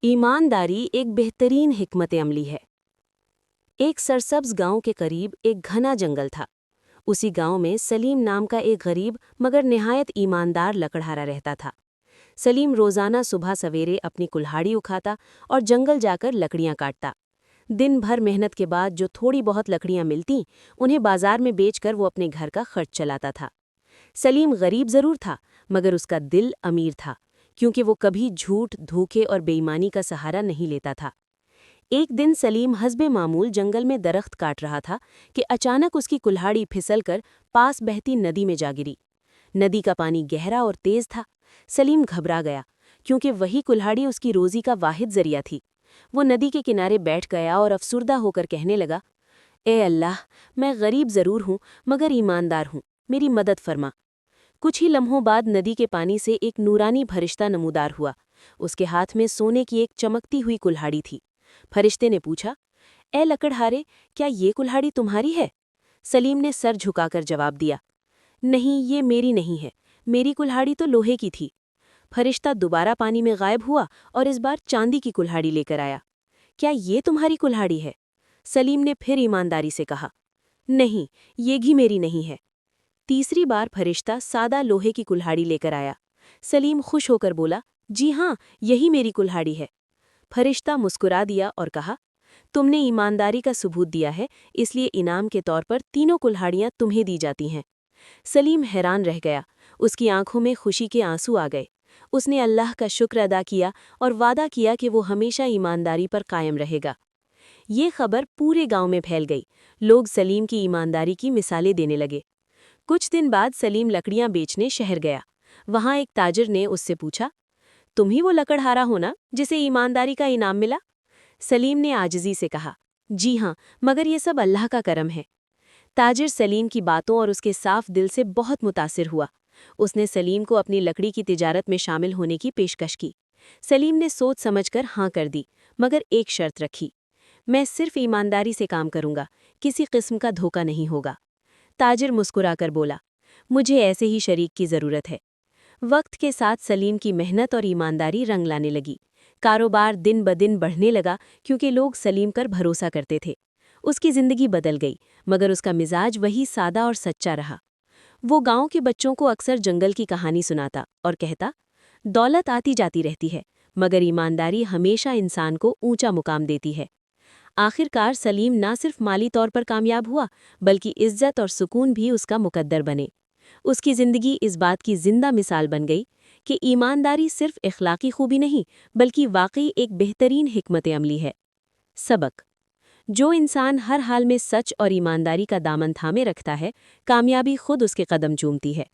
ईमानदारी एक बेहतरीन हिकमत अमली है। एक सरसब्ज गांव के करीब एक घना जंगल था। उसी गांव में सलीम नाम का एक गरीब मगर निहायत ईमानदार लकड़हारा रहता था। सलीम रोज़ाना सुबह सवेरे अपनी कुल्हाड़ी उठाता और जंगल जाकर लकड़ियां काटता। दिन भर मेहनत के बाद जो थोड़ी बहुत लकड़ियां मिलती, उन्हें बाजार में बेचकर वो अपने घर का खर्च चलाता था। सलीम गरीब ज़रूर था, मगर उसका दिल अमीर था, क्योंकि वो कभी झूठ, धोखे और बेईमानी का सहारा नहीं लेता था। एक दिन सलीम हस्बे मामूल जंगल में दरख्त काट रहा था कि अचानक उसकी कुल्हाड़ी फिसलकर पास बहती नदी में जा गिरी। नदी का पानी गहरा और तेज था। सलीम घबरा गया, क्योंकि वही कुल्हाड़ी उसकी रोज़ी का वाहिद जरिया थी। वो नदी के किनारे बैठ गया और अफसुर्दा होकर कहने लगा, ए अल्लाह, मैं गरीब ज़रूर हूँ मगर ईमानदार हूँ, मेरी मदद फरमा। कुछ ही लम्हों बाद नदी के पानी से एक नूरानी फरिश्ता नमूदार हुआ। उसके हाथ में सोने की एक चमकती हुई कुल्हाड़ी थी। फरिश्ते ने पूछा, ए लकड़हारे, क्या ये कुल्हाड़ी तुम्हारी है? सलीम ने सर झुकाकर जवाब दिया, नहीं, ये मेरी नहीं है, मेरी कुल्हाड़ी तो लोहे की थी। फरिश्ता दोबारा पानी में गायब हुआ और इस बार चांदी की कुल्हाड़ी लेकर आया। क्या ये तुम्हारी कुल्हाड़ी है? सलीम ने फिर ईमानदारी से कहा, नहीं, ये भी मेरी नहीं है। तीसरी बार फरिश्ता सादा लोहे की कुल्हाड़ी लेकर आया। सलीम खुश होकर बोला, जी हाँ, यही मेरी कुल्हाड़ी है। फरिश्ता मुस्कुरा दिया और कहा, तुमने ईमानदारी का सबूत दिया है, इसलिए इनाम के तौर पर तीनों कुल्हाड़ियां तुम्हें दी जाती हैं। सलीम हैरान रह गया। उसकी आंखों में खुशी के आंसू आ गए। उसने अल्लाह का शुक्र अदा किया और वादा किया कि वो हमेशा ईमानदारी पर कायम रहेगा। ये खबर पूरे गांव में फैल गई। लोग सलीम की ईमानदारी की मिसालें देने लगे। कुछ दिन बाद सलीम लकड़ियां बेचने शहर गया। वहां एक ताजिर ने उससे पूछा, तुम ही वो लकड़हारा हो ना जिसे ईमानदारी का इनाम मिला? सलीम ने आजिज़ी से कहा, जी हाँ, मगर ये सब अल्लाह का करम है। ताजिर सलीम की बातों और उसके साफ दिल से बहुत मुतासिर हुआ। उसने सलीम को अपनी लकड़ी की तिजारत में शामिल होने की पेशकश की। सलीम ने सोच समझकर हाँ कर दी, मगर एक शर्त रखी, मैं सिर्फ ईमानदारी से काम करूंगा, किसी किस्म का धोखा नहीं होगा। ताजिर मुस्कुराकर बोला, मुझे ऐसे ही शरीक की ज़रूरत है। वक्त के साथ सलीम की मेहनत और ईमानदारी रंग लाने लगी। कारोबार दिन ब दिन बढ़ने लगा, क्योंकि लोग सलीम पर भरोसा करते थे। उसकी ज़िंदगी बदल गई, मगर उसका मिजाज वही सादा और सच्चा रहा। वो गांव के बच्चों को अक्सर जंगल की कहानी सुनाता और कहता, दौलत आती जाती रहती है, मगर ईमानदारी हमेशा इंसान को ऊंचा मुकाम देती है। आखिरकार सलीम ना सिर्फ माली तौर पर कामयाब हुआ, बल्कि इज्जत और सुकून भी उसका मुकद्दर बने। उसकी ज़िंदगी इस बात की जिंदा मिसाल बन गई कि ईमानदारी सिर्फ इखलाकी खूबी नहीं, बल्कि वाकई एक बेहतरीन हिकमत अमली है। सबक: जो इंसान हर हाल में सच और ईमानदारी का दामन थामे रखता है, कामयाबी खुद उसके कदम चूमती है।